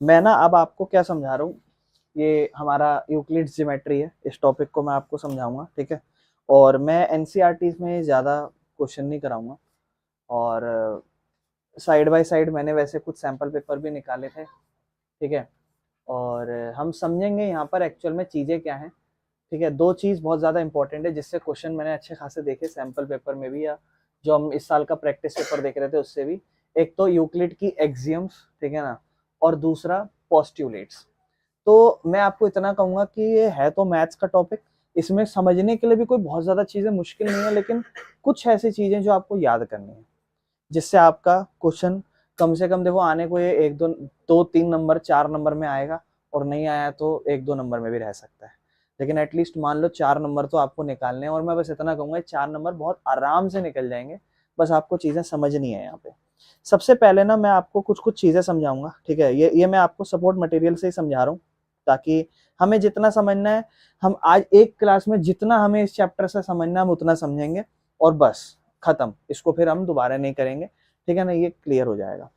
मैं ना अब आपको क्या समझा रहा हूँ, ये हमारा यूक्लिड्स ज्योमेट्री है, इस टॉपिक को मैं आपको समझाऊंगा, ठीक है। और मैं एनसीईआरटी में ज़्यादा क्वेश्चन नहीं कराऊंगा, और साइड बाय साइड मैंने वैसे कुछ सैम्पल पेपर भी निकाले थे, ठीक है। और हम समझेंगे यहाँ पर एक्चुअल में चीज़ें क्या हैं, ठीक है। दो चीज़ बहुत ज़्यादा इंपॉर्टेंट है जिससे क्वेश्चन मैंने अच्छे खासे देखे सैम्पल पेपर में भी, या जो हम इस साल का प्रैक्टिस पेपर देख रहे थे उससे भी। एक तो यूक्लिड की एक्सियम्स, ठीक है ना, और दूसरा पोस्ट्यूलेट्स। तो मैं आपको इतना कहूंगा कि ये है तो मैथ्स का टॉपिक, इसमें समझने के लिए भी कोई बहुत ज्यादा चीजें मुश्किल नहीं है, लेकिन कुछ ऐसी चीजें जो आपको याद करनी है जिससे आपका क्वेश्चन कम से कम, देखो आने को ये एक दो दो तीन नंबर 4 नंबर में आएगा, और नहीं आया तो 1-2 नंबर में भी रह सकता है, लेकिन एटलीस्ट मान लो 4 नंबर तो आपको निकालने हैं। और मैं बस इतना कहूंगा 4 नंबर बहुत आराम से निकल जाएंगे, बस आपको चीजें समझनी है यहाँ पे। सबसे पहले ना मैं आपको कुछ कुछ चीजें समझाऊंगा, ठीक है। ये मैं आपको सपोर्ट मटेरियल से ही समझा रहा हूँ, ताकि हमें जितना समझना है, हम आज एक क्लास में जितना हमें इस चैप्टर से समझना है हम उतना समझेंगे, और बस खत्म, इसको फिर हम दोबारा नहीं करेंगे, ठीक है ना, ये क्लियर हो जाएगा।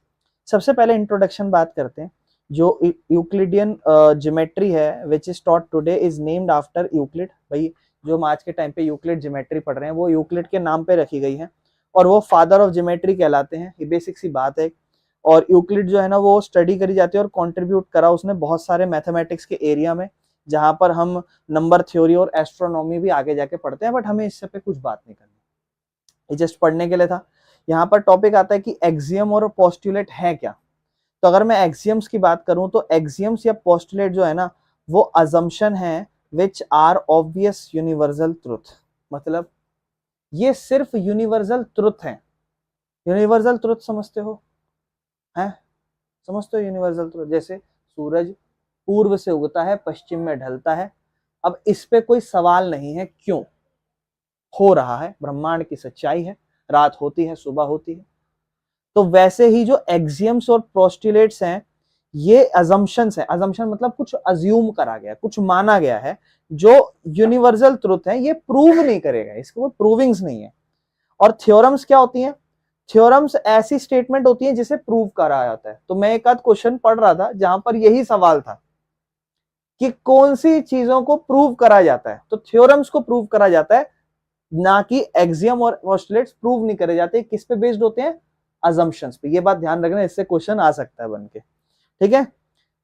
सबसे पहले इंट्रोडक्शन बात करते हैं। जो यूक्लिडियन ज्योमेट्री है which is taught today is named after Euclid. भाई जो हम आज के टाइम पे यूक्लिड ज्योमेट्री पढ़ रहे हैं वो यूक्लिड के नाम पे रखी गई है, और वो फादर ऑफ ज्योमेट्री कहलाते हैं, ये बेसिक सी बात है। और यूक्लिड जो है ना वो स्टडी करी जाती है, और कंट्रीब्यूट करा उसने बहुत सारे मैथमेटिक्स के एरिया में, जहां पर हम नंबर थ्योरी और एस्ट्रोनॉमी भी आगे जाके पढ़ते हैं, बट हमें इससे पे कुछ बात नहीं करनी, ये जस्ट पढ़ने के लिए था। यहाँ पर टॉपिक आता है कि एक्सियम और पोस्टुलेट है क्या। तो अगर मैं एक्सियम्स की बात करूं तो एक्सियम्स या पोस्टुलेट जो है ना वो अजम्पशन है which are obvious universal truth. मतलब ये सिर्फ यूनिवर्सल ट्रुथ है। यूनिवर्सल ट्रुथ समझते हो, हैं? समझते हो यूनिवर्सल ट्रुथ? जैसे सूरज पूर्व से उगता है पश्चिम में ढलता है, अब इस पे कोई सवाल नहीं है क्यों हो रहा है, ब्रह्मांड की सच्चाई है, रात होती है सुबह होती है। तो वैसे ही जो एक्सियम्स और पोस्टुलेट्स हैं ये अजम्पशंस है। अजम्पशन मतलब कुछ अज्यूम करा गया, कुछ माना गया है, जो यूनिवर्सल ट्रुथ है, ये प्रूव नहीं करेगा, इसको कोई प्रूविंग्स नहीं है। और थ्योरम्स क्या होती हैं? थ्योरम्स ऐसी स्टेटमेंट होती है जिसे प्रूव करा जाता है। तो मैं एक आध क्वेश्चन पढ़ रहा था जहां पर यही सवाल था कि कौन सी चीजों को प्रूव करा जाता है, तो थ्योरम्स को प्रूव करा जाता है, ना कि एक्सियम और पोस्टुलेट्स प्रूव नहीं करे जाते। किस पे बेस्ड होते हैं? अजम्पशंस पे। ये बात ध्यान रखना, इससे क्वेश्चन आ सकता है बन के, ठीक है।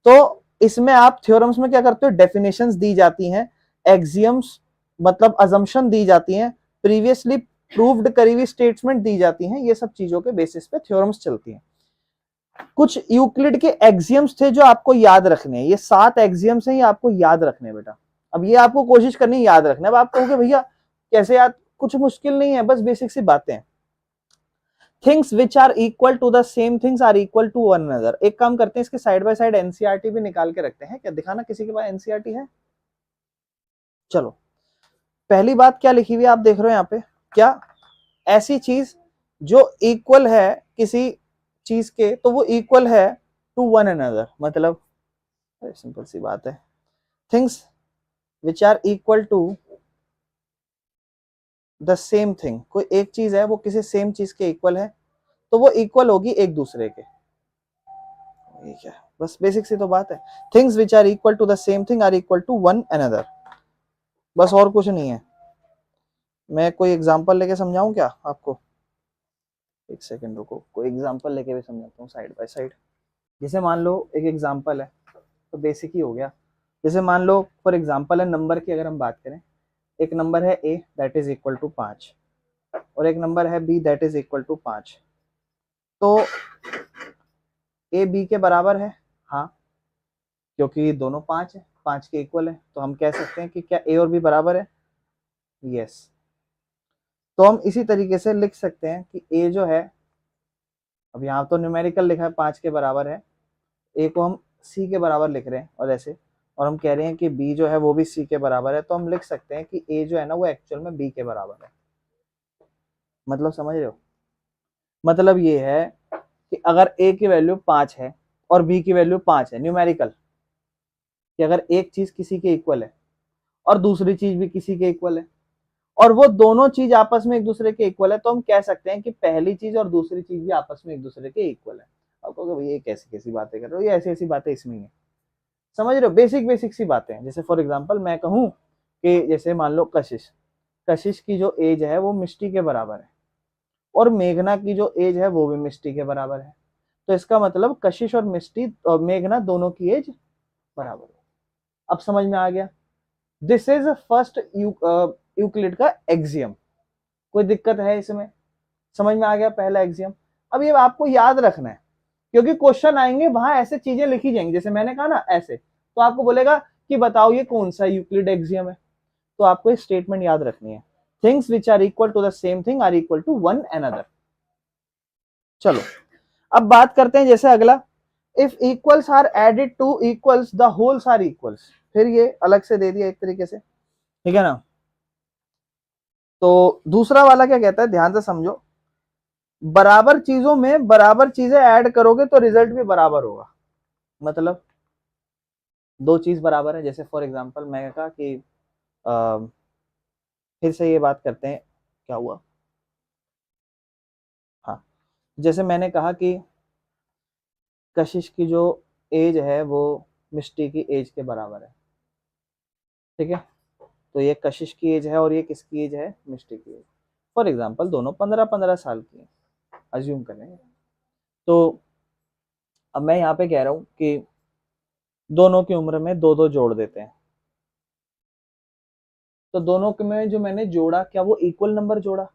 तो इसमें आप थ्योरम्स में क्या करते हो? डेफिनेशंस दी जाती हैं, एक्सियम्स मतलब अजम्पशन दी जाती हैं, प्रीवियसली प्रूव्ड करी हुई स्टेटमेंट दी जाती हैं, ये सब चीजों के बेसिस पे थ्योरम्स चलती हैं। कुछ यूक्लिड के एक्सियम्स थे जो आपको याद रखने हैं, ये 7 एक्सियम्स हैं, ये आपको याद रखने हैं बेटा। अब ये आपको कोशिश करनी है याद रखना। अब आप कहोगे भैया कैसे याद, कुछ मुश्किल नहीं है, बस बेसिक सी बातें हैं। Things which are equal to the same things are equal to one another. एक काम करते हैं, इसके साइड बाय साइड एनसीईआरटी भी निकाल के रखते हैं, क्या दिखाना किसी के पास एनसीईआरटी है? चलो, पहली बात क्या लिखी हुई है आप देख रहे हो यहाँ पे? क्या ऐसी चीज जो इक्वल है किसी चीज के, तो वो इक्वल है टू वन अनदर। मतलब सिंपल सी बात है, things which are equal to the same thing. कोई एक चीज है वो किसी सेम चीज के इक्वल है, तो वो इक्वल होगी एक दूसरे के। ठीक है, बस बेसिक सी तो बात है। Things which are equal to the same thing are equal to one another, बस और कुछ नहीं है। मैं कोई एग्जांपल लेके समझाऊं क्या आपको? एक सेकंड रुको, कोई एग्जांपल लेके भी समझाता हूँ साइड बाय साइड। जैसे मान लो एक एग्जांपल है, तो बेसिक ही हो गया। जैसे मान लो फॉर एग्जांपल है नंबर की अगर हम बात करें, एक नंबर है a that is equal to 5, और एक नंबर है b that is equal to 5। तो a b के बराबर है, हाँ, क्योंकि दोनों 5 है, 5 के इक्वल है, तो हम कह सकते हैं कि क्या a और b बराबर है? यस। तो हम इसी तरीके से लिख सकते हैं कि a जो है, अब यहाँ तो न्यूमेरिकल लिखा है 5 के बराबर है, a को हम c के बराबर लिख रहे हैं और ऐसे, और हम कह रहे हैं कि b जो है वो भी c के बराबर है, तो हम लिख सकते हैं कि a जो है ना वो एक्चुअल में b के बराबर है। मतलब समझ रहे हो? मतलब ये है कि अगर a की वैल्यू 5 है और b की वैल्यू 5 है, न्यूमेरिकल, कि अगर एक चीज किसी के इक्वल है और दूसरी चीज भी किसी के इक्वल है, और वो दोनों चीज आपस में एक दूसरे के इक्वल है, तो हम कह सकते हैं कि पहली चीज और दूसरी चीज भी आपस में एक दूसरे के इक्वल है। आप कहोगे भाई ये कैसी कैसी बातें कर रहे हो, ये ऐसी ऐसी बातें इसमें ही है। समझ रहे हो, बेसिक बेसिक सी बातें हैं। जैसे फॉर एग्जांपल मैं कहूँ कि जैसे मान लो कशिश, कशिश की जो एज है वो मिष्टी के बराबर है, और मेघना की जो एज है वो भी मिष्टी के बराबर है। तो इसका मतलब कशिश और मिष्टी और मेघना दोनों की एज बराबर है। अब समझ में आ गया। दिस इज फर्स्ट यूक्लिड का एक्सियम। कोई दिक्कत है इसमें? समझ में आ गया पहला एक्सियम। अब ये आपको याद रखना है, क्योंकि क्वेश्चन आएंगे वहां ऐसे चीजें लिखी जाएंगी, जैसे मैंने कहा ना ऐसे, तो आपको बोलेगा कि बताओ ये कौन सा यूक्लिड एक्सियम है, तो आपको ये स्टेटमेंट याद रखनी है। Things which are equal to the same thing are equal to one another. चलो अब बात करते हैं जैसे अगला, if equals are added to equals the wholes are equals. फिर ये अलग से दे दिया एक तरीके से, ठीक है ना। तो दूसरा वाला क्या कहता है, ध्यान से समझो, बराबर चीजों में बराबर चीजें ऐड करोगे तो रिजल्ट भी बराबर होगा। मतलब दो चीज बराबर है, जैसे फॉर एग्जांपल मैं कहा कि फिर से ये बात करते हैं क्या हुआ। हाँ, जैसे मैंने कहा कि कशिश की जो एज है वो मिष्टी की एज के बराबर है, ठीक है। तो ये कशिश की एज है और ये किसकी एज है, मिष्टी की एज। फॉर एग्जांपल दोनों 15-15 साल की है, अज्यूम करेंगे। तो अब मैं यहाँ पे कह रहा हूँ कि दोनों की उम्र में दो दो जोड़ देते हैं। तो दोनों के में जो मैंने जोड़ा, क्या वो इक्वल नंबर जोड़ा?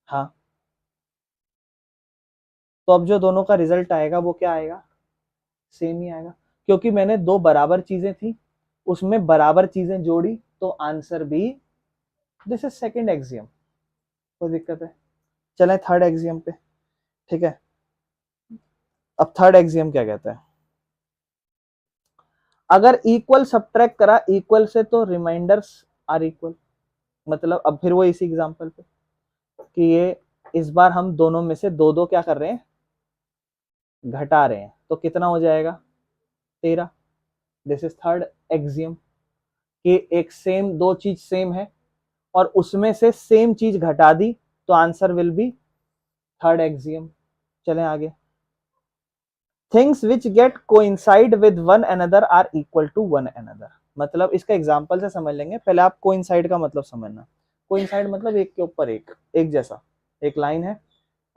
हाँ। तो अब जो दोनों का रिजल्ट आएगा वो क्या आएगा, सेम ही आएगा, क्योंकि मैंने दो बराबर चीजें थी उसमें बराबर चीजें जोड़ी, तो आंसर भी, दिस इज सेकंड एक्सियम। कोई दिक्कत है? चलें थर्ड एक्सियम पे, ठीक है। अब थर्ड एक्सियम क्या कहता है, अगर इक्वल सब्ट्रैक्ट करा इक्वल से तो रिमाइंडर्स आर इक्वल। मतलब अब फिर वो इसी एग्जांपल पे कि ये इस बार हम दोनों में से दो दो क्या कर रहे हैं, घटा रहे हैं, तो कितना हो जाएगा, 13। दिस इज थर्ड एक्सियम कि एक सेम, दो चीज सेम है और उसमें से सेम चीज घटा दी, तो answer will be third axiom. चलें आगे, things which get coincide with one another are equal to one another. मतलब इसका एग्जांपल से समझ लेंगे, पहले आप कोइंसाइड का मतलब समझना। कोइंसाइड मतलब एक के ऊपर एक, एक जैसा, एक लाइन है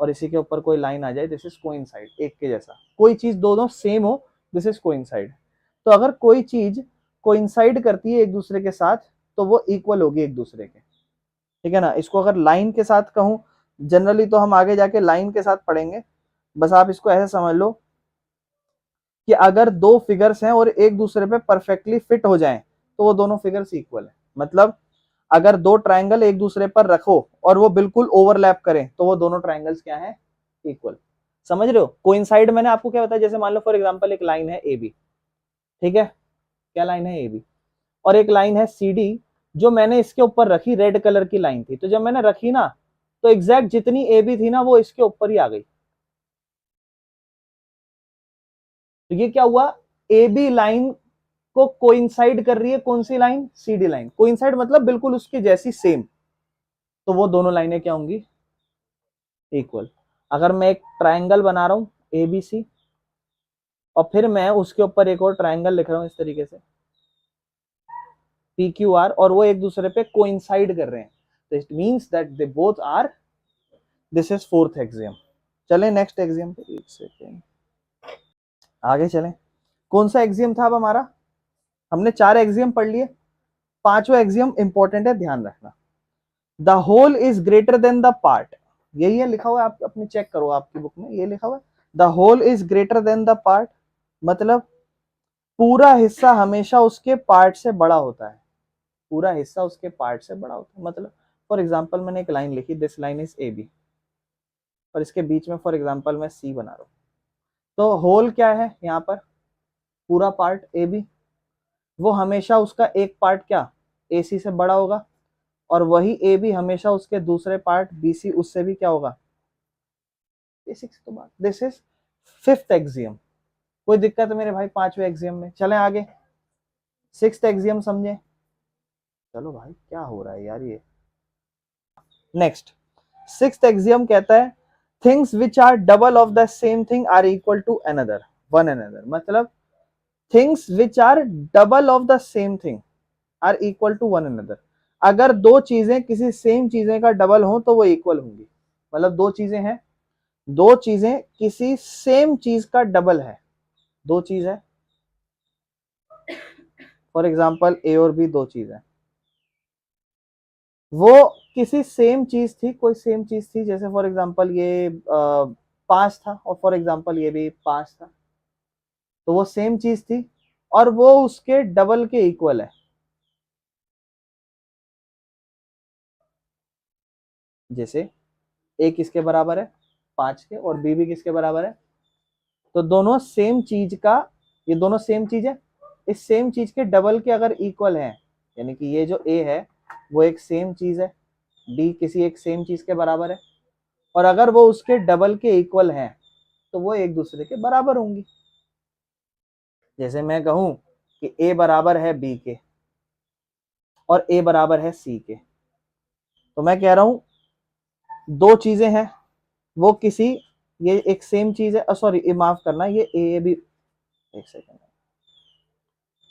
और इसी के ऊपर कोई लाइन आ जाए, दिस इज कोइंसाइड, एक के जैसा। कोई चीज दोनों सेम हो, दिस इज कोइंसाइड। तो अगर कोई चीज कोइंसाइड करती है एक दूसरे के साथ तो वो इक्वल होगी एक दूसरे के, ठीक है ना। इसको अगर लाइन के साथ कहूं, जनरली तो हम आगे जाके लाइन के साथ पढ़ेंगे, बस आप इसको ऐसे समझ लो कि अगर दो फिगर्स हैं और एक दूसरे पे परफेक्टली फिट हो जाएं तो वो दोनों फिगर्स इक्वल है। मतलब अगर दो ट्रायंगल एक दूसरे पर रखो और वो बिल्कुल ओवरलैप करें तो वो दोनों ट्रायंगल्स क्या हैं, इक्वल। समझ रहे हो? कोइंसाइड मैंने आपको क्या बताया, जैसे मान लो फॉर एग्जांपल एक लाइन है ए बी, ठीक है, क्या लाइन है ए बी, और एक लाइन है सी डी, जो मैंने इसके ऊपर रखी, रेड कलर की लाइन थी, तो जब मैंने रखी ना तो एग्जैक्ट जितनी ए बी थी ना वो इसके ऊपर ही आ गई। तो ये क्या हुआ, ए बी लाइन को कोइंसाइड कर रही है कौन सी line, C D line. Coincide मतलब बिल्कुल उसकी जैसी सेम, तो वो दोनों लाइनें क्या होंगी, इक्वल। अगर मैं एक ट्रायंगल बना रहा हूं ए बी सी और फिर मैं उसके ऊपर एक और ट्रायंगल लिख रहा हूं इस तरीके से पी क्यू आर, और वो एक दूसरे पे कोइंसाइड कर रहे हैं, तो it means that they both are, this is fourth axiom. चलें नेक्स्ट एक्सियम पे, एक सेकेंड आगे चलें। कौन सा एक्सियम था अब हमारा, हमने चार एक्सियम पढ़ लिए, पांचवा एक्सियम इंपॉर्टेंट है, ध्यान रखना। The whole is greater than the part, यही है लिखा हुआ है, आप अपनी चेक करो आपकी बुक में, ये लिखा हुआ है the whole is greater than the part. मतलब पूरा हिस्सा हमेशा उसके पार्ट से बड़ा होता है, पूरा हिस्सा उसके पार्ट से बड़ा होता है। मतलब फॉर एग्जांपल मैंने एक लाइन लिखी, this line is A B, और इसके बीच में फॉर एग्जांपल मैं सी बना रहा हूं, तो होल क्या है यहाँ पर, पूरा पार्ट ए बी, वो हमेशा उसका एक पार्ट क्या, ए सी से बड़ा होगा, और वही ए बी हमेशा उसके दूसरे पार्ट बी सी उससे भी क्या होगा, बेसिक तो बात। This is fifth axiom. कोई दिक्कत है मेरे भाई पांचवें एक्सियम में? चलें आगे, सिक्स्थ एक्सियम समझे। चलो भाई क्या हो रहा है यार ये। नेक्स्ट सिक्स्थ एक्सियम कहता है things which are double of the same thing are equal to another one another, मतलब things which are double of the same thing are equal to one another. अगर दो चीजें किसी सेम चीजें का double हो तो वो इक्वल होंगी। मतलब दो चीजें हैं, दो चीजें किसी सेम चीज का डबल है, दो चीज है, फॉर एग्जाम्पल ए और बी दो चीज है, वो किसी सेम चीज थी, कोई सेम चीज थी, जैसे फॉर एग्जाम्पल ये 5 था और फॉर एग्जाम्पल ये भी 5 था, तो वो सेम चीज थी और वो उसके डबल के इक्वल है। जैसे ए किसके बराबर है, 5 के, और बी भी किसके बराबर है, तो दोनों सेम चीज का, ये दोनों सेम चीज है, इस सेम चीज के डबल के अगर इक्वल है, यानी कि ये जो ए है वो एक सेम चीज है, डी किसी एक सेम चीज के बराबर है, और अगर वो उसके डबल के इक्वल है तो वो एक दूसरे के बराबर होंगी। जैसे मैं कहूं कि ए बराबर है बी के और ए बराबर है सी के, तो मैं कह रहा हूं दो चीजें हैं, वो किसी, ये एक सेम चीज है, सॉरी ये माफ करना, ये ए भी, एक सेकेंड,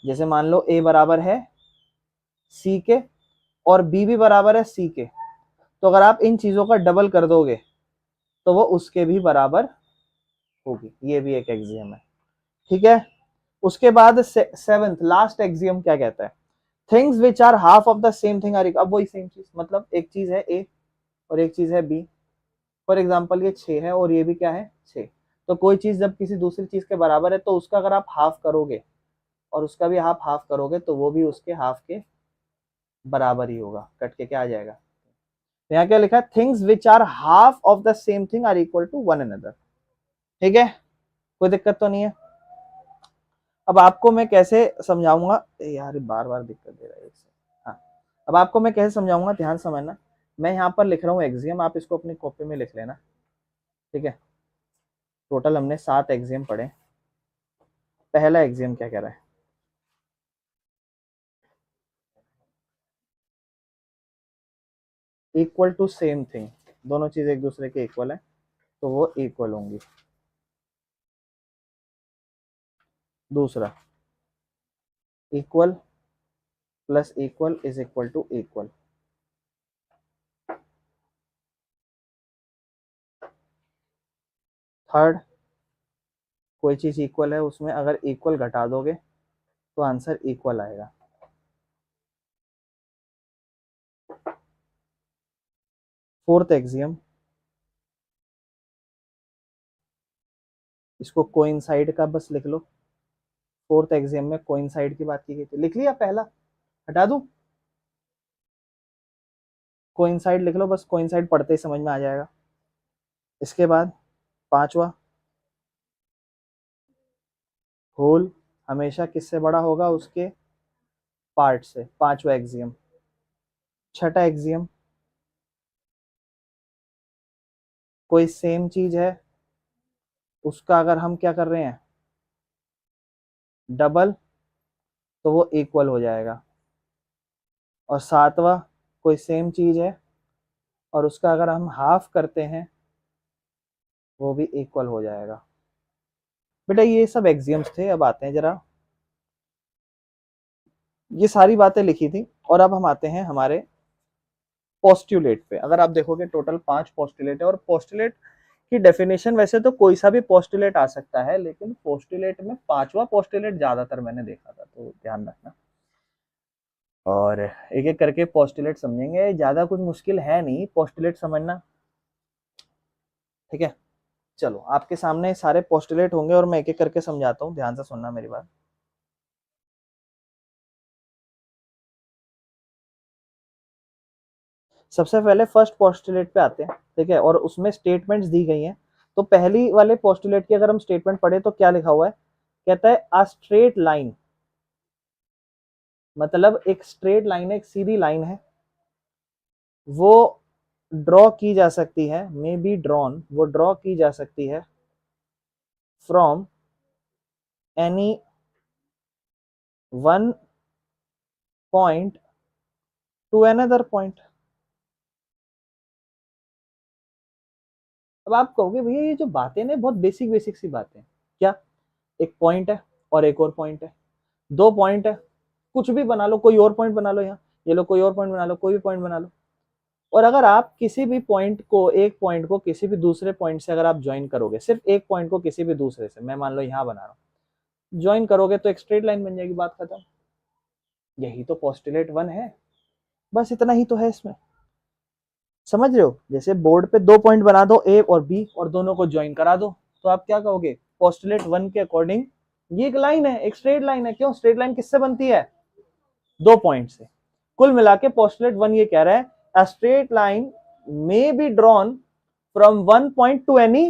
जैसे मान लो ए बराबर है सी के और बी भी बराबर है सी के, तो अगर आप इन चीजों का डबल कर दोगे तो वो उसके भी बराबर होगी। ये भी एक एक्सियम है, ठीक है। उसके बाद सेवेंथ लास्ट एक्सियम क्या कहता है, things which are half of the same thing are, अब वही सेम चीज, मतलब एक चीज है ए और एक चीज है बी, फॉर एग्जाम्पल ये 6 है और ये भी क्या है 6, तो कोई चीज जब किसी दूसरी चीज के बराबर है तो उसका अगर आप हाफ करोगे और उसका भी हाफ हाफ करोगे तो वो भी उसके हाफ के बराबर ही होगा, कट के क्या आ जाएगा। तो यहाँ क्या लिखा है, things which are half of the same thing are equal to one another, ठीक है, कोई दिक्कत तो नहीं है। अब आपको मैं कैसे समझाऊंगा, यार बार बार दिक्कत दे रहा है इससे, हाँ, अब आपको मैं कैसे समझाऊंगा, ध्यान समझना। मैं यहाँ पर लिख रहा हूँ एक्सियम, आप इसको अपनी कॉपी में लिख लेना, ठीक है। टोटल हमने 7 एक्सियम पढ़े। पहला एक्सियम क्या कह रहा है, इक्वल टू सेम थिंग, दोनों चीज एक दूसरे के इक्वल है तो वो इक्वल होंगी। दूसरा, equal plus equal is equal to equal. Third, कोई चीज इक्वल है उसमें अगर इक्वल घटा दोगे तो आंसर इक्वल आएगा। फोर्थ एक्सियम, इसको कोइंसाइड का बस लिख लो। फोर्थ एक्सियम में कोइंसाइड की बात की गई थी, लिख लिया पहला, हटा दूं, कोइंसाइड लिख लो बस, कोइंसाइड पढ़ते ही समझ में आ जाएगा। इसके बाद पांचवा, होल हमेशा किससे बड़ा होगा, उसके पार्ट से, पांचवा एक्सियम। छठा एक्सियम, कोई सेम चीज है उसका अगर हम क्या कर रहे हैं डबल, तो वो इक्वल हो जाएगा। और सातवां, कोई सेम चीज है और उसका अगर हम हाफ करते हैं वो भी इक्वल हो जाएगा। बेटा ये सब एक्सियम्स थे, अब आते हैं जरा, ये सारी बातें लिखी थी और अब हम आते हैं हमारे पोस्टुलेट पे। अगर आप देखोगे टोटल 5 पोस्टुलेट है, और पोस्टुलेट की डेफिनेशन वैसे तो कोई सा भी पोस्टुलेट आ सकता है, लेकिन पोस्टुलेट में पांचवा पोस्टुलेट ज्यादातर मैंने देखा था, तो ध्यान रखना। और एक एक करके पोस्टुलेट समझेंगे, ज्यादा कुछ मुश्किल है नहीं पोस्टुलेट समझना, ठीक है। चलो आपके सामने सारे पोस्टुलेट होंगे और मैं एक एक करके समझाता हूँ, ध्यान से सुनना मेरी बात। सबसे पहले फर्स्ट पोस्टुलेट पे आते हैं, ठीक है, और उसमें स्टेटमेंट्स दी गई हैं। तो पहली वाले पोस्टुलेट की अगर हम स्टेटमेंट पढ़े तो क्या लिखा हुआ है, कहता है अ स्ट्रेट लाइन, मतलब एक स्ट्रेट लाइन है, एक सीधी लाइन है, वो ड्रॉ की जा सकती है, मे बी ड्रॉन, वो ड्रॉ की जा सकती है from any one point two another point. अब आप कहोगे भैया ये जो बातें ना बहुत बेसिक बेसिक सी बातें, क्या एक पॉइंट है और एक और पॉइंट है, दो पॉइंट है, कुछ भी बना लो, कोई और पॉइंट बना लो, यहाँ ये लो कोई और पॉइंट बना लो, कोई भी पॉइंट बना लो, और अगर आप किसी भी पॉइंट को, एक पॉइंट को किसी भी दूसरे पॉइंट से अगर आप ज्वाइन करोगे, सिर्फ एक पॉइंट को किसी भी दूसरे से, मैं मान लो यहाँ बना रहा हूँ, ज्वाइन करोगे तो एक स्ट्रेट लाइन बन जाएगी, बात खत्म। यही तो पोस्टुलेट 1 है, बस इतना ही तो है इसमें, समझ रहे हो। जैसे बोर्ड पे दो पॉइंट बना दो ए और बी और दोनों को ज्वाइन करा दो, तो आप क्या कहोगे, पोस्टुलेट 1 के अकॉर्डिंग ये एक लाइन है, एक स्ट्रेट लाइन है। क्यों, स्ट्रेट लाइन किससे बनती है, दो पॉइंट से। कुल मिला के पोस्टुलेट 1 ये कह रहा है, a straight line may be drawn from one point two any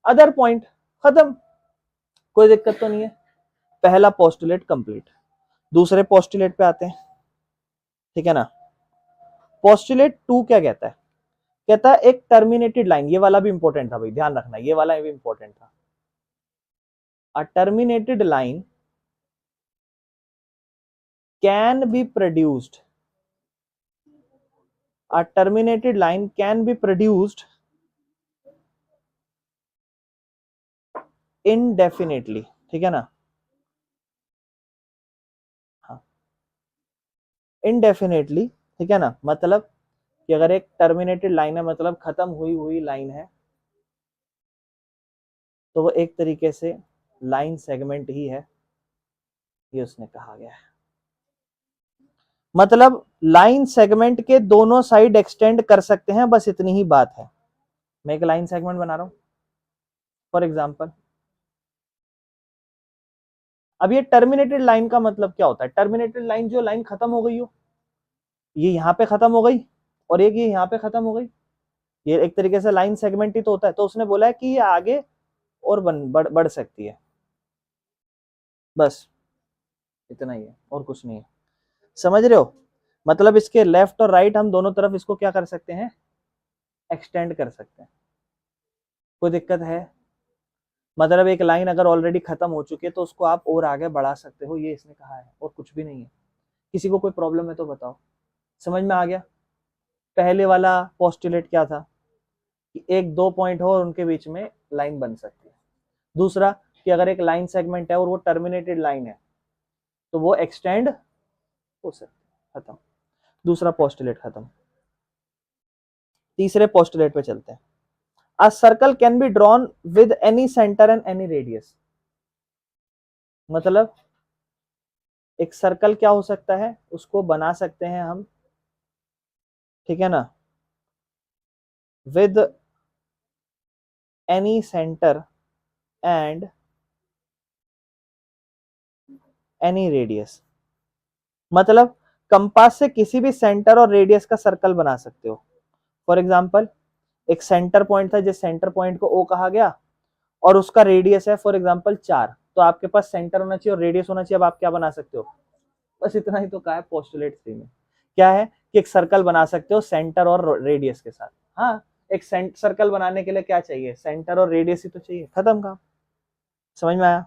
other point, खत्म, कोई दिक्कत तो नहीं है। पहला पोस्टुलेट कंप्लीट। दूसरे पोस्टुलेट पे आते हैं, ठीक है ना। पोस्टुलेट 2 क्या कहता है, कहता है एक टर्मिनेटेड लाइन, ये वाला भी इंपॉर्टेंट था भाई, ध्यान रखना, ये वाला भी इंपॉर्टेंट था। A terminated line can be produced, a terminated line can be produced indefinitely, ठीक है ना। हाँ, इनडेफिनेटली, ठीक है ना, मतलब कि अगर एक टर्मिनेटेड लाइन है, मतलब खत्म हुई हुई लाइन है, तो वो एक तरीके से लाइन सेगमेंट ही है, ये उसने कहा गया है। मतलब लाइन सेगमेंट के दोनों साइड एक्सटेंड कर सकते हैं, बस इतनी ही बात है। मैं एक लाइन सेगमेंट बना रहा हूं फॉर एग्जांपल। अब ये टर्मिनेटेड लाइन का मतलब क्या होता है, टर्मिनेटेड लाइन जो लाइन खत्म हो गई हो, ये यहां पे खत्म हो गई और एक ये यहां पे खत्म हो गई, ये एक तरीके से लाइन सेगमेंट ही तो होता है। तो उसने बोला है कि ये आगे और बढ़ सकती है, बस इतना ही है और कुछ नहीं है, समझ रहे हो। मतलब इसके लेफ्ट और राइट हम दोनों तरफ इसको क्या कर सकते हैं, एक्सटेंड कर सकते हैं, कोई दिक्कत है। मतलब एक लाइन अगर ऑलरेडी खत्म हो चुकी है तो उसको आप और आगे बढ़ा सकते हो, ये इसने कहा है, और कुछ भी नहीं है। किसी को कोई प्रॉब्लम है तो बताओ, समझ में आ गया। पहले वाला पोस्टुलेट क्या था कि एक दो पॉइंट हो और उनके बीच में लाइन बन सकती है। दूसरा कि अगर एक लाइन सेगमेंट है और वो टर्मिनेटेड लाइन है तो वो एक्सटेंड हो सकती है, खत्म, दूसरा पोस्टुलेट खत्म। तीसरे पोस्टुलेट पे चलते हैं। A circle can be drawn with any centre and any radius, मतलब एक सर्कल क्या हो सकता है, उसको बना सकते हैं हम, ठीक है ना, with any centre and any radius, मतलब कंपास से किसी भी सेंटर और रेडियस का सर्कल बना सकते हो। फॉर एग्जांपल एक सेंटर पॉइंट था, जिस सेंटर पॉइंट को ओ कहा गया और उसका रेडियस है फॉर एग्जांपल 4, तो आपके पास सेंटर होना चाहिए और रेडियस होना चाहिए। अब आप क्या बना सकते हो, बस इतना ही तो कहा है पोस्टुलेट 3 में, क्या है कि एक सर्कल बना सकते हो सेंटर और रेडियस के साथ। हाँ, एक सर्कल बनाने के लिए क्या चाहिए, सेंटर और रेडियस ही तो चाहिए, खत्म काम, समझ में आया।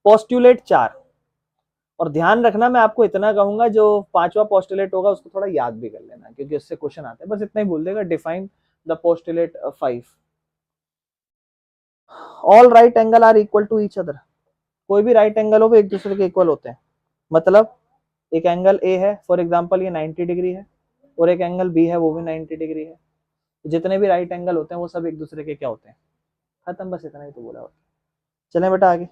पोस्टुलेट 4, और ध्यान रखना मैं आपको इतना कहूंगा, जो पांचवा पोस्टुलेट होगा उसको थोड़ा याद भी कर लेना, क्योंकि उससे क्वेश्चन आते हैं, बस इतना ही बोल देगा, define the postulate 5। All right angle are equal to each other, कोई भी राइट एंगल हो वो एक दूसरे के इक्वल होते हैं। मतलब एक एंगल ए है फॉर एग्जांपल, ये 90 डिग्री है, और एक एंगल बी है वो भी 90 डिग्री है। जितने भी राइट एंगल होते हैं वो सब एक दूसरे के क्या होते हैं, खत्म, बस इतना ही तो बोला होता है। चलें बेटा आगे।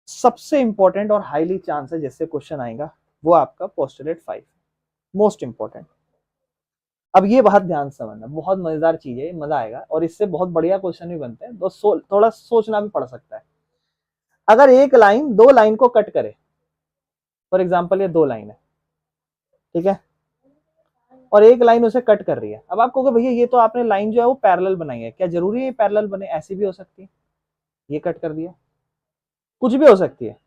सबसे इंपॉर्टेंट और हाईली चांस है जिससे क्वेश्चन आएगा वो आपका पोस्टुलेट 5, मोस्ट इंपॉर्टेंट। अब ये बात ध्यान से समझना, बहुत मजेदार चीज है, मजा आएगा और इससे बहुत बढ़िया क्वेश्चन भी बनते हैं, तो थोड़ा सोचना भी पड़ सकता है। अगर एक लाइन दो लाइन को कट करे, फॉर एग्जाम्पल ये दो लाइन है, ठीक है, और एक लाइन उसे कट कर रही है। अब आप कहोगे भैया ये तो आपने लाइन जो है वो पैरेलल बनाई है, क्या जरूरी है पैरेलल बने, ऐसी भी हो सकती है, ये कट कर दिया, कुछ भी हो सकती है,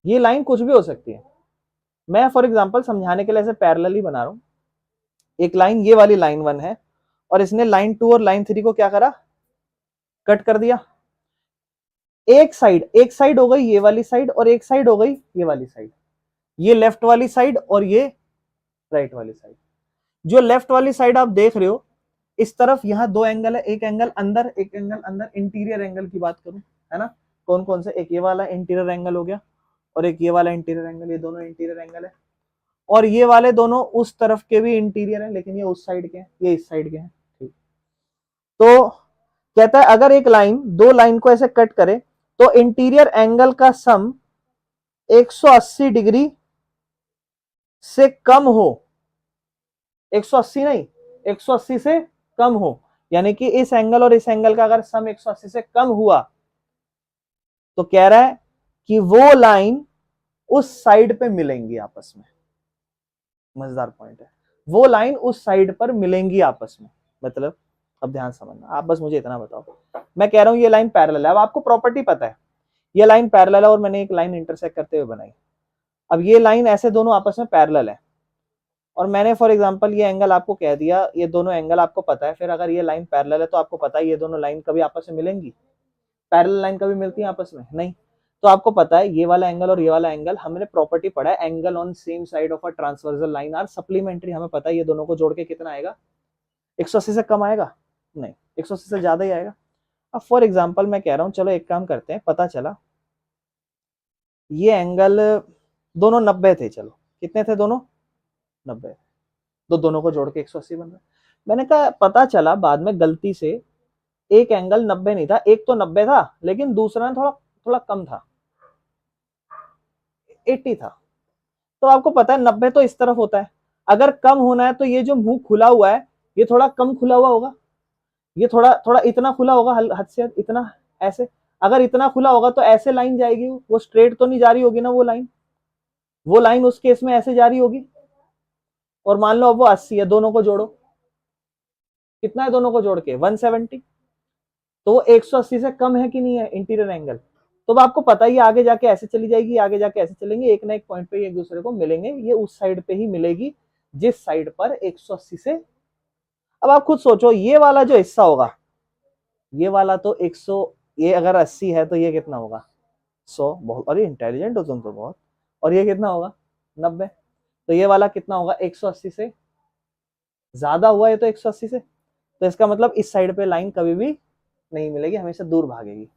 ये लाइन कुछ भी हो सकती है। मैं फॉर एग्जाम्पल समझाने के लिए ऐसे पैरेलल ही बना रहा हूं। एक लाइन ये वाली लाइन 1 है और इसने लाइन 2 और लाइन 3 को क्या करा, कट कर दिया। एक साइड हो गई ये वाली साइड और एक साइड हो गई ये वाली साइड, ये लेफ्ट वाली साइड और ये राइट वाली साइड। जो लेफ्ट वाली साइड आप देख रहे हो इस तरफ यहाँ दो एंगल है, एक एंगल अंदर एक एंगल अंदर। इंटीरियर एंगल की बात करूं, है ना, कौन कौन से, एक ये वाला इंटीरियर एंगल हो गया और एक ये वाला इंटीरियर एंगल, ये दोनों इंटीरियर एंगल है। और ये वाले दोनों उस तरफ के भी इंटीरियर है, लेकिन ये उस साइड के हैं, ये इस साइड के हैं। ठीक, तो कहता है अगर एक लाइन दो लाइन को ऐसे कट करे तो इंटीरियर एंगल का सम 180 डिग्री से कम हो, 180 नहीं, 180 से कम हो, यानी कि इस एंगल और इस एंगल का अगर सम 180 से कम हुआ तो कह रहा है कि वो लाइन उस साइड पे मिलेंगी आपस में। मजेदार पॉइंट है, वो लाइन उस साइड पर मिलेंगी आपस में। मतलब अब ध्यान समझना, आप बस मुझे इतना बताओ, मैं कह रहा हूं ये लाइन पैरेलल है, अब आपको प्रॉपर्टी पता है, ये लाइन पैरेलल है और मैंने एक लाइन इंटरसेक्ट करते हुए बनाई। अब ये लाइन ऐसे दोनों आपस में पैरेलल है और मैंने फॉर एग्जांपल ये एंगल आपको कह दिया, ये दोनों एंगल आपको पता है, फिर अगर ये लाइन पैरेलल है तो आपको पता है ये दोनों लाइन कभी आपस में मिलेंगी? पैरेलल लाइन कभी मिलती है आपस में? नहीं। तो आपको पता है ये वाला एंगल और ये वाला एंगल, हमने प्रॉपर्टी पढ़ा है, angle on same side of a transversal line are supplementary. हमें पता है ये दोनों को जोड़ के कितना आएगा? 180 से कम आएगा? नहीं, 180 से ज्यादा ही आएगा। अब फॉर एग्जांपल मैं कह रहा हूं, चलो एक काम करते हैं, पता चला ये एंगल दोनों 90 थे, चलो कितने थे दोनों? 90। तो दोनों को जोड़ के 180 बन रहा है। मैंने कहा पता चला बाद में गलती से एक एंगल 90 नहीं था, एक तो 90 था लेकिन दूसरा थोड़ा थोड़ा कम था, 80 था। तो आपको पता है 90 तो इस तरफ होता है, अगर कम होना है तो ये जो मुंह खुला हुआ है ये थोड़ा कम खुला हुआ होगा, ये थोड़ा थोड़ा इतना खुला होगा, हद से इतना, ऐसे। अगर इतना खुला होगा तो ऐसे लाइन जाएगी, वो स्ट्रेट तो नहीं जा रही होगी ना, वो लाइन उस केस में ऐसे जा रही होगी। और मान लो अब वो 80 है, दोनों को जोड़ो, कितना है दोनों को जोड़ के? 170। तो वो 180 से कम है कि नहीं है इंटीरियर एंगल? तो अब आपको पता ही आगे जाके ऐसे चली जाएगी, आगे जाके ऐसे चलेंगे, एक ना एक पॉइंट पे एक दूसरे को मिलेंगे, ये उस साइड पे ही मिलेगी जिस साइड पर 180 से। अब आप खुद सोचो, ये वाला जो हिस्सा होगा, ये वाला तो 100, ये अगर 80 है तो ये कितना होगा? 100। बहुत, अरे इंटेलिजेंट हो तुम तो बहुत। और ये कितना होगा? 90। तो ये वाला कितना होगा? 180 से ज्यादा हुआ है तो 180 से, तो इसका मतलब इस साइड पे लाइन कभी भी नहीं मिलेगी, हमेशा दूर भागेगी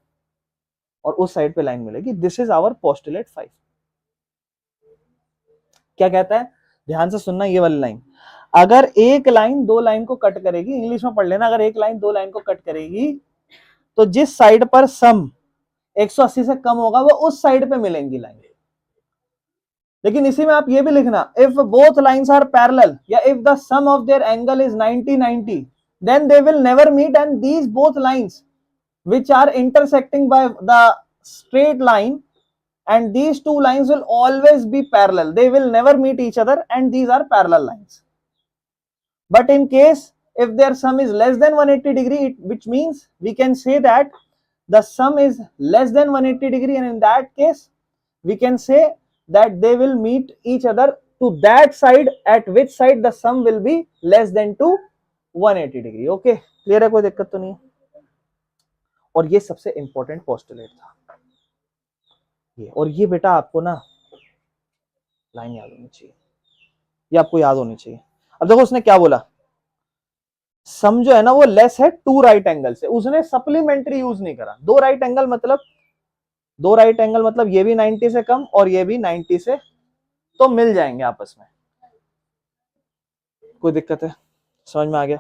और उस साइड पे लाइन मिलेगी। This is our postulate 5। क्या कहता है, ध्यान से सुनना ये वाली लाइन, अगर एक लाइन दो लाइन को कट करेगी, इंग्लिश में पढ़ लेना, अगर एक लाइन दो लाइन को कट करेगी तो जिस साइड पर सम 180 से कम होगा वो उस साइड पे मिलेंगी लाइन। लेकिन इसी में आप ये भी लिखना, if both lines are parallel या if the sum of their angle is 90-90 then they will never meet and these both lines which are intersecting by the straight line and these two lines will always be parallel, they will never meet each other and these are parallel lines. But in case if their sum is less than 180 degree, which means we can say that the sum is less than 180 degree, and in that case we can say that they will meet each other to that side at which side the sum will be less than to 180 degree. Okay, clear है, कोई दिक्कत तो नहीं है। और ये सबसे important postulate था ये, और ये बेटा आपको ना लाइन याद होनी चाहिए, ये आपको याद होनी चाहिए। अब देखो उसने क्या बोला, सम जो है ना वो लेस है टू राइट एंगल से, उसने सप्लीमेंट्री यूज नहीं करा। दो राइट एंगल मतलब ये भी 90 से कम और ये भी 90 से, तो मिल जाएंगे आपस में। कोई दिक्कत है? समझ में आ गया?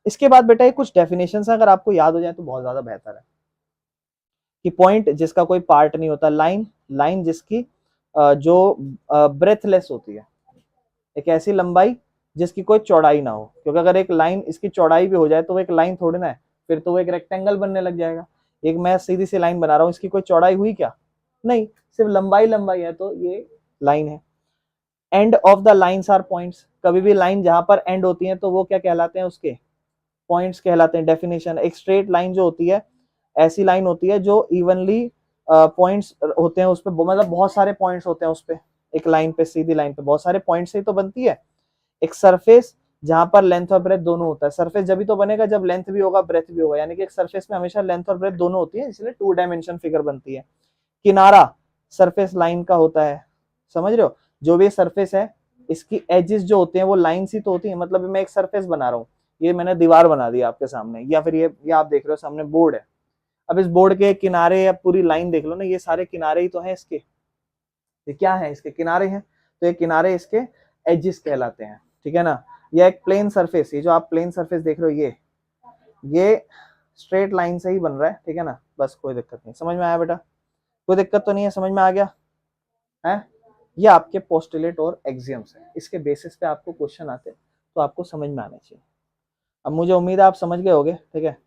इसके बाद बेटा ये कुछ डेफिनेशन है, अगर आपको याद हो जाए तो बहुत ज्यादा बेहतर है। कि पॉइंट जिसका कोई पार्ट नहीं होता, लाइन जिसकी जो ब्रेथलेस होती है, एक ऐसी लंबाई जिसकी कोई चौड़ाई ना हो, क्योंकि अगर एक लाइन इसकी चौड़ाई भी हो जाए तो वो एक लाइन थोड़ी ना है, फिर तो वो एक रेक्टेंगल बनने लग जाएगा। एक मैं सीधी सी लाइन बना रहा हूँ, इसकी कोई चौड़ाई हुई क्या? नहीं, सिर्फ लंबाई है, तो ये लाइन है। End of the lines are points, कभी भी लाइन जहां पर एंड होती है तो वो क्या कहलाते हैं? उसके पॉइंट्स कहलाते हैं। डेफिनेशन, एक स्ट्रेट लाइन जो होती है ऐसी लाइन होती है जो इवनली पॉइंट्स होते हैं उस पे, मतलब बहुत सारे पॉइंट्स होते हैं उस पे, एक लाइन पे, सीधी लाइन पे बहुत सारे पॉइंट्स से ही तो बनती है। एक सरफेस जहां पर लेंथ और ब्रेथ दोनों होता है, सरफेस जब भी तो बनेगा जब लेंथ भी होगा ब्रेथ भी होगा, यानी कि एक सरफेस में हमेशा लेंथ और ब्रेथ दोनों होती है, इसलिए 2 डायमेंशन फिगर बनती है। किनारा सरफेस लाइन का होता है, समझ रहे हो? जो भी सरफेस है इसकी एजेस जो होते हैं वो लाइन सी तो होती है, मतलब मैं एक सरफेस बना रहा हूँ, ये मैंने दीवार बना दी आपके सामने, या फिर ये आप देख रहे हो सामने बोर्ड है। अब इस बोर्ड के किनारे या पूरी लाइन देख लो ना, ये सारे किनारे ही तो हैं इसके, ये क्या है, इसके किनारे हैं, तो ये किनारे इसके एजेस कहलाते हैं, ठीक है ना। ये एक प्लेन सरफेस, ये जो आप प्लेन सरफेस देख रहे हो ये स्ट्रेट लाइन से ही बन रहा है, ठीक है ना। बस कोई दिक्कत नहीं, समझ में आया बेटा, कोई दिक्कत तो नहीं है, समझ में आ गया है। ये आपके पोस्टुलेट और एक्सियम्स है, इसके बेसिस पे आपको क्वेश्चन आते हैं, तो आपको समझ में आना चाहिए। अब मुझे उम्मीद है आप समझ गए होगे, ठीक है।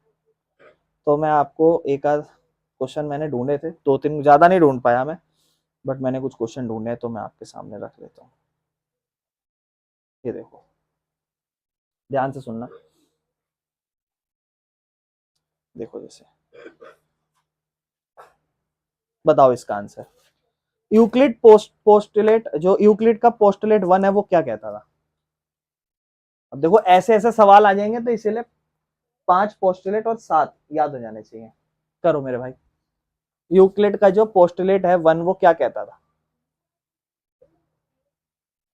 तो मैं आपको एक आध क्वेश्चन मैंने ढूंढे थे, 2-3, ज्यादा नहीं ढूंढ पाया मैं, बट मैंने कुछ क्वेश्चन ढूंढे तो मैं आपके सामने रख लेता हूँ। ये देखो, ध्यान से सुनना, देखो जैसे, बताओ इसका आंसर। यूक्लिड पोस्टुलेट, जो यूक्लिड का पोस्टुलेट 1 है वो क्या कहता था। अब देखो ऐसे ऐसे सवाल आ जाएंगे, तो इसीलिए 5 पोस्टुलेट और 7 याद हो जाने चाहिए। करो मेरे भाई, यूक्लिड का जो पोस्टुलेट है 1 वो क्या कहता था।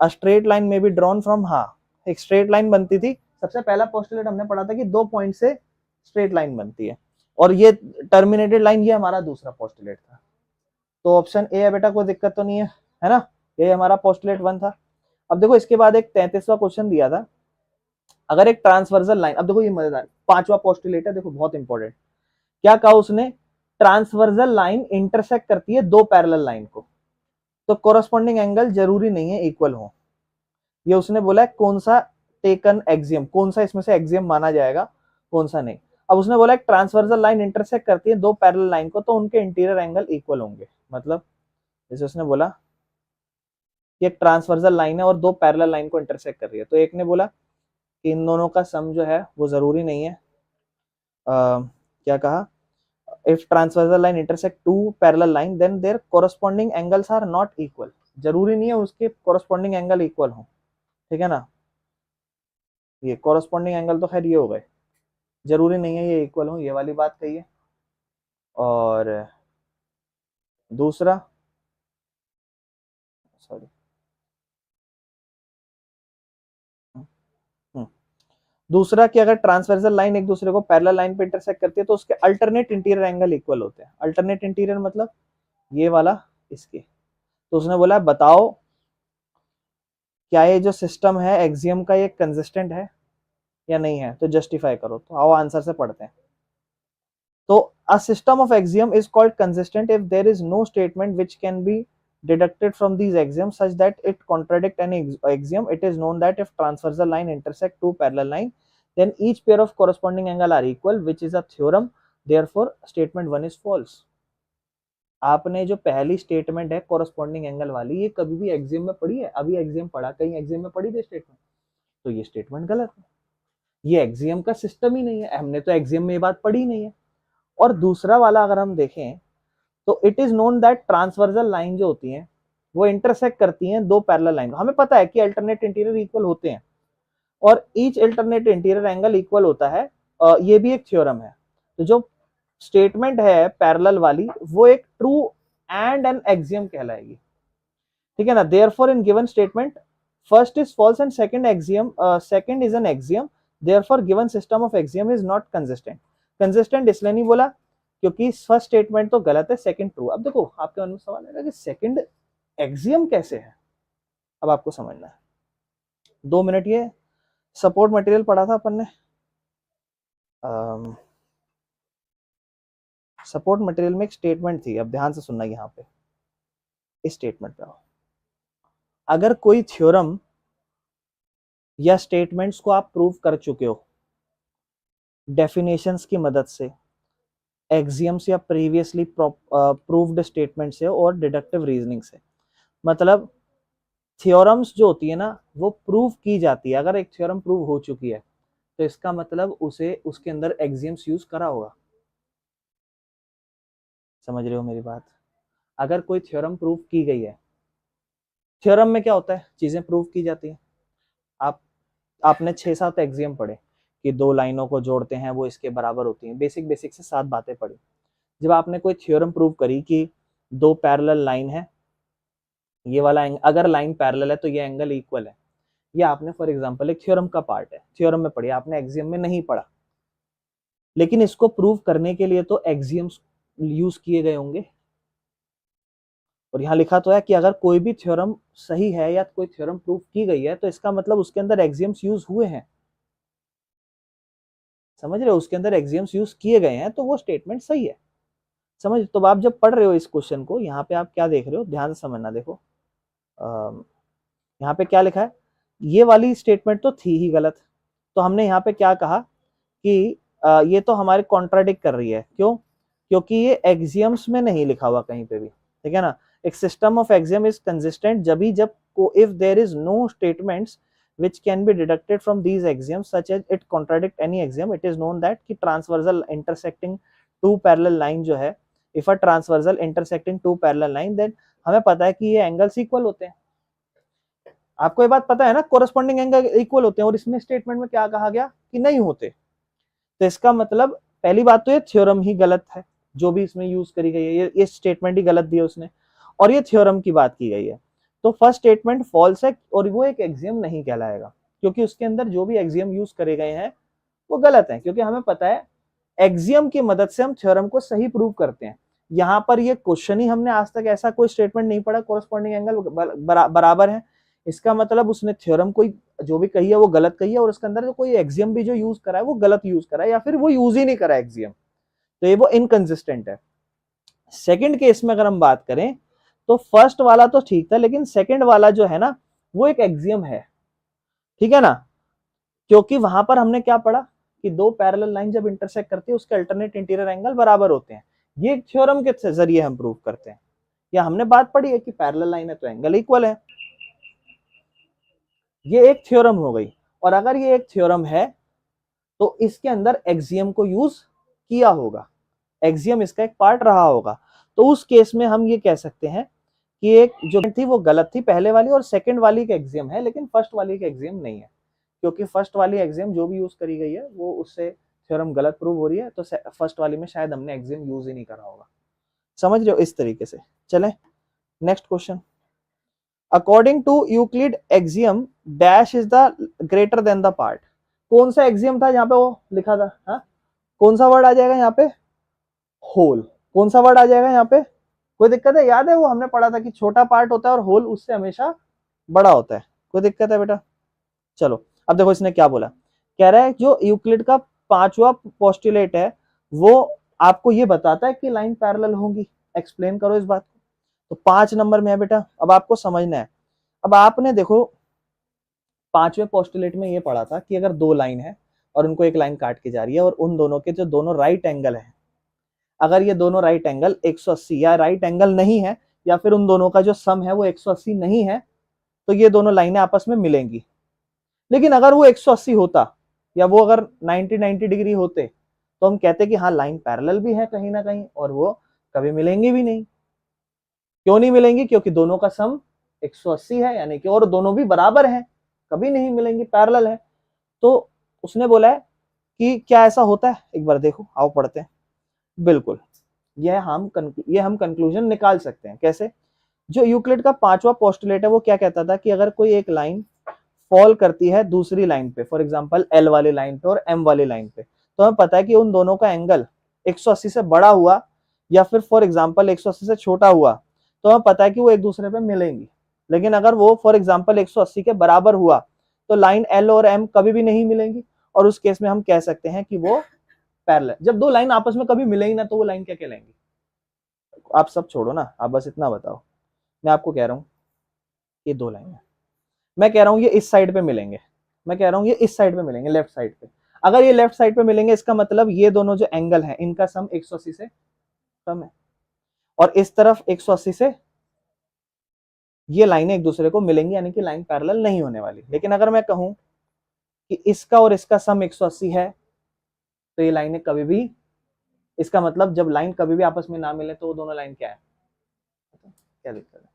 अ स्ट्रेट लाइन में बी ड्रॉन फ्रॉम, हाँ एक स्ट्रेट लाइन बनती थी, सबसे पहला पोस्टुलेट हमने पढ़ा था कि 2 पॉइंट से स्ट्रेट लाइन बनती है, और ये टर्मिनेटेड लाइन, ये हमारा दूसरा पोस्टुलेट था। तो ऑप्शन ए है बेटा, कोई दिक्कत तो नहीं है ना। ये हमारा पोस्टुलेट 1 था। अब देखो इसके बाद एक 33वां क्वेश्चन दिया था, अगर एक ट्रांसवर्सल लाइन, अब देखो ये मजेदार 5वां पोस्टुलेट है, देखो बहुत इंपॉर्टेंट, क्या कहा उसने, ट्रांसवर्सल लाइन इंटरसेक्ट करती है 2 पैरेलल लाइन को, तो कोरस्पॉन्डिंग एंगल जरूरी नहीं है इक्वल हो। ये उसने बोला है कौन सा टेकन एक्सियम, कौन सा इसमें से एक्सियम माना जाएगा, कौन सा नहीं। अब उसने बोला एक ट्रांसवर्सल लाइन इंटरसेक्ट करती है 2 पैरेलल लाइन को, तो उनके इंटीरियर एंगल इक्वल होंगे। मतलब जैसे उसने बोला कि एक ट्रांसवर्सल लाइन है और 2 पैरेलल लाइन को इंटरसेक्ट कर रही है, तो एक ने बोला कि इन दोनों का सम जो है वो जरूरी नहीं है। क्या कहा, if transversal line intersect 2 parallel line then their corresponding angles are not equal, जरूरी नहीं है उसके corresponding angle equal हो, ठीक है ना। ये corresponding angle तो खैर ये हो गए, जरूरी नहीं है ये इक्वल हो, ये वाली बात कही है। और दूसरा, सॉरी, दूसरा कि अगर ट्रांसवर्सल लाइन एक दूसरे को पैरेलल लाइन पे इंटरसेक्ट करती है तो उसके अल्टरनेट इंटीरियर एंगल इक्वल होते हैं। अल्टरनेट इंटीरियर मतलब ये वाला इसके, तो उसने बोला बताओ क्या ये जो सिस्टम है एक्सियम का ये कंसिस्टेंट है या नहीं है, तो जस्टिफाई करो। तो आओ आंसर से पढ़ते हैं। तो a system of axiom is called consistent if there is no statement which can be deducted from these axioms such that it contradict any axiom. It is known that if transversal line intersect 2 parallel line then each pair of corresponding angle are equal, which is a theorem. Therefore statement 1 is false. आपने जो पहली statement है corresponding angle वाली, ये कभी भी axiom में पढ़ी है, अभी एक्सियम पढ़ा, कहीं एक्सियम में पढ़ी थी स्टेटमेंट, तो ये स्टेटमेंट गलत है, ये एक्सियम का सिस्टम ही नहीं है, हमने तो एक्सियम में ये बात पढ़ी नहीं है। और दूसरा वाला अगर हम देखें तो it is known that transversal line जो होती है वो इंटरसेक्ट करती हैं 2 पैरेलल लाइन, हमें पता है कि अल्टरनेट इंटीरियर इक्वल होते हैं और each alternate interior angle equal होता है, ये भी एक थ्योरम है। तो जो स्टेटमेंट है पैरेलल वाली वो एक ट्रू एंड एन एक्सियम कहलाएगी, ठीक है ना। Therefore in given statement first is false and second axiom, second is an axiom, therefore given system of axiom is not consistent. Consistent इसलिए नहीं बोला क्योंकि फर्स्ट स्टेटमेंट तो गलत है, सेकंड ट्रू। अब देखो आपके मन में सवाल आएगा कि सेकंड एक्सियम कैसे है, अब आपको समझना है। 2 मिनट, ये सपोर्ट मटेरियल पढ़ा था अपन ने, सपोर्ट मटेरियल में एक स्टेटमेंट थी, अब ध्यान से सुनना यहाँ पे, इस स्टेटमेंट पे आओ। अगर कोई थ्योरम या स्टेटमेंट्स को आप प्रूव कर चुके हो डेफिनेशंस की मदद से, एक्सियम्स या प्रीवियसली प्रूव्ड स्टेटमेंट से और डिडक्टिव रीजनिंग से, मतलब थ्योरम्स जो होती है ना वो प्रूव की जाती है। अगर एक थ्योरम प्रूव हो चुकी है तो इसका मतलब उसे उसके अंदर एक्सियम्स यूज करा होगा, समझ रहे हो मेरी बात। अगर कोई थ्योरम प्रूव की गई है, थ्योरम में क्या होता है, चीजें प्रूव की जाती हैं। आपने 6-7 एक्सियम पढ़े कि 2 लाइनों को जोड़ते हैं वो इसके बराबर होती हैं, बेसिक बेसिक से 7 बातें पढ़ी। जब आपने कोई थ्योरम प्रूव करी कि 2 पैरेलल लाइन है, ये वाला अगर लाइन पैरेलल है तो ये एंगल इक्वल है, ये आपने फॉर एग्जांपल एक थ्योरम का पार्ट है, थ्योरम में पढ़ी, आपने एक्सियम में नहीं पढ़ा, लेकिन इसको प्रूव करने के लिए तो एक्सियम्स यूज किए गए होंगे। और यहाँ लिखा तो है कि अगर कोई भी थ्योरम सही है या कोई थ्योरम प्रूव की गई है तो इसका मतलब उसके अंदर एक्सियम्स यूज हुए हैं, समझ रहे हो, उसके अंदर एक्सियम्स यूज किए गए हैं तो वो स्टेटमेंट सही है। समझ, तो आप जब पढ़ रहे हो इस क्वेश्चन को, यहाँ पे आप क्या देख रहे हो, ध्यान से समझना। देखो यहाँ पे क्या लिखा है, ये वाली स्टेटमेंट तो थी ही गलत, तो हमने यहाँ पे क्या कहा कि ये तो हमारे कॉन्ट्राडिक्ट कर रही है। क्यों? क्योंकि ये एक्सियम्स में नहीं लिखा हुआ कहीं पे भी, ठीक है ना। एक system of axiom is consistent जब if there is no statements which can be deducted from these axioms such as it contradict any axiom, it is known that कि transversal intersecting two parallel line जो है, if a transversal intersecting two parallel line, then हमें पता है कि ये angles equal होते हैं। आपको ये बात पता है ना, कोरस्पॉन्डिंग एंगल इक्वल होते हैं, और इसमें स्टेटमेंट में क्या कहा गया कि नहीं होते। तो इसका मतलब पहली बात तो ये थ्योरम ही गलत है, जो भी इसमें यूज करी गई है, ये स्टेटमेंट ही गलत दी है उसने, और ये थ्योरम की बात की गई है। तो फर्स्ट स्टेटमेंट फॉल्स है और वो एक एक्सियम नहीं कहलाएगा, क्योंकि उसके अंदर जो भी एक्सियम यूज करे गए हैं वो गलत है। क्योंकि हमें पता है एक्सियम की मदद से हम थ्योरम को सही प्रूव करते हैं। यहाँ पर ये क्वेश्चन ही हमने आज तक ऐसा कोई स्टेटमेंट नहीं पढ़ा कोरस्पॉन्डिंग एंगल बराबर है, इसका मतलब उसने थ्योरम कोई जो भी कही है वो गलत कही है, और उसके अंदर जो कोई एक्सियम भी जो यूज करा है वो गलत यूज करा है, या फिर वो यूज ही नहीं करा एक्सियम, तो ये वो इनकंसिस्टेंट है। सेकंड केस में अगर हम बात करें तो फर्स्ट वाला तो ठीक था, लेकिन सेकंड वाला जो है ना वो एक एक्सियम है, ठीक है ना। क्योंकि वहां पर हमने क्या पढ़ा कि दो पैरेलल लाइन जब इंटरसेक्ट करती है उसके अल्टरनेट इंटीरियर एंगल बराबर होते हैं, ये थ्योरम के जरिए हम प्रूव करते हैं। या हमने बात पढ़ी है कि पैरेलल लाइन है तो एंगल इक्वल है, ये एक थ्योरम हो गई। और अगर ये एक थ्योरम है तो इसके अंदर एक्सियम को यूज किया होगा, एक्सियम इसका एक पार्ट रहा होगा। तो उस केस में हम ये कह सकते हैं कि एक जो थी वो गलत थी पहले वाली, और सेकंड वाली का एक्सियम है, लेकिन फर्स्ट वाली का एक्सियम नहीं है, क्योंकि फर्स्ट वाली एक्सियम जो भी यूज करी गई है वो उससे थ्योरम गलत प्रूव हो रही है, तो फर्स्ट वाली में शायद हमने एक्सियम यूज ही नहीं करा होगा। समझ रहे हो, इस तरीके से। चलें next question. According to Euclid axiom dash is the greater than the part. कौन सा एक्सियम था यहाँ पे वो लिखा था, हाँ कौन सा वर्ड आ जाएगा यहाँ पे, होल। कौन सा वर्ड आ जाएगा यहाँ पे, कोई दिक्कत है? याद है वो हमने पढ़ा था कि छोटा पार्ट होता है और होल उससे हमेशा बड़ा होता है। कोई दिक्कत है बेटा? चलो अब देखो इसने क्या बोला, कह रहा है जो यूक्लिड का पांचवा पोस्टुलेट है वो आपको ये बताता है कि लाइन पैरेलल होंगी। एक्सप्लेन करो इस बात को। तो 5 नंबर में है बेटा, अब आपको समझना है। अब आपने देखो 5वें पोस्टुलेट में ये पढ़ा था कि अगर दो लाइन है और उनको एक लाइन काट के जा रही है और उन दोनों के जो दोनों राइट एंगल है, अगर ये दोनों राइट एंगल 180 या राइट एंगल नहीं है, या फिर उन दोनों का जो सम है वो 180 नहीं है, तो ये दोनों लाइनें आपस में मिलेंगी। लेकिन अगर वो 180 होता या वो अगर 90 डिग्री होते तो हम कहते कि हाँ लाइन पैरेलल भी है कहीं ना कहीं, और वो कभी मिलेंगी भी नहीं। क्यों नहीं मिलेंगी? क्योंकि दोनों का सम 180 है, यानी कि, और दोनों भी बराबर हैं, कभी नहीं मिलेंगी, पैरेलल है। तो उसने बोला है कि क्या ऐसा होता है, एक बार देखो, आओ पढ़ते हैं। बिल्कुल, ये हम कंक्लूजन निकाल सकते हैं। कैसे? जो यूक्लिड का 5वां पोस्टुलेट है वो क्या कहता था कि अगर कोई एक लाइन फॉल करती है दूसरी लाइन पे, फॉर एग्जांपल एल वाली लाइन पे और एम वाली लाइन पे, तो हमें पता है कि उन दोनों का एंगल 180 से बड़ा हुआ या फिर फॉर एग्जांपल 180 से छोटा हुआ, तो हमें पता है कि वो एक दूसरे पे मिलेंगी। लेकिन अगर वो फॉर एग्जांपल 180 के बराबर हुआ तो लाइन एल और एम कभी भी नहीं मिलेंगी, और उस केस में हम कह सकते हैं कि वो पैरेलल। जब दो लाइन आपस में कभी मिलेंगी ना तो वो लाइन क्या कहलाएंगी? आप सब छोड़ो ना, आप बस इतना बताओ। मैं आपको कह रहा हूं ये दो लाइन है, मैं कह रहा हूं ये इस साइड पे मिलेंगे, मैं कह रहा हूं ये इस साइड पे मिलेंगे, लेफ्ट साइड पे। अगर ये लेफ्ट साइड पे मिलेंगे इसका मतलब ये दोनों जो एंगल है इनका सम 180 से कम है, और इस तरफ 180 से ये लाइनें एक दूसरे को मिलेंगी, यानी कि लाइन पैरेलल नहीं होने वाली। लेकिन अगर मैं कहूं कि इसका और इसका सम 180 है तो ये लाइनें कभी भी, इसका मतलब जब लाइन कभी भी आपस में ना मिले तो वो दोनों लाइन क्या है, क्या दिक्कत है?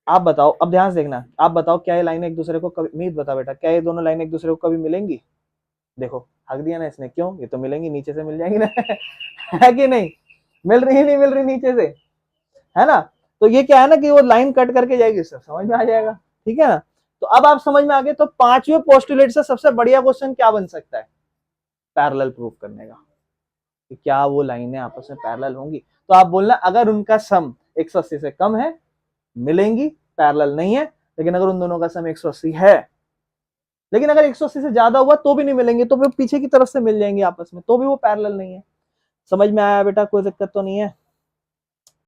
आप बताओ, अब ध्यान से देखना, आप बताओ क्या ये लाइन एक दूसरे को कभी, मीत बता बेटा, क्या ये दोनों लाइन एक दूसरे को कभी मिलेंगी? देखो हक दिया ना इसने, क्यों? ये तो मिलेंगी, नीचे से मिल जाएंगी ना है कि नहीं? मिल रही नहीं मिल रही नीचे से, है ना। तो ये क्या है ना कि वो लाइन कट करके जाएगी, सब समझ में आ जाएगा, ठीक है ना। तो अब आप समझ में आ गए। तो पांचवें पोस्टुलेट से सबसे बढ़िया क्वेश्चन क्या बन सकता है, पैरेलल प्रूफ करने का, कि क्या वो लाइनें आपस में पैरेलल होंगी। तो आप बोलना अगर उनका सम 180 से कम है मिलेंगी, पैरेलल नहीं है। लेकिन अगर उन दोनों का सम 180 है, लेकिन अगर 180 से ज्यादा हुआ तो भी नहीं मिलेंगे, तो फिर पीछे की तरफ से मिल जाएंगे आपस में, तो भी वो पैरेलल नहीं है। समझ में आया बेटा, कोई दिक्कत तो नहीं है।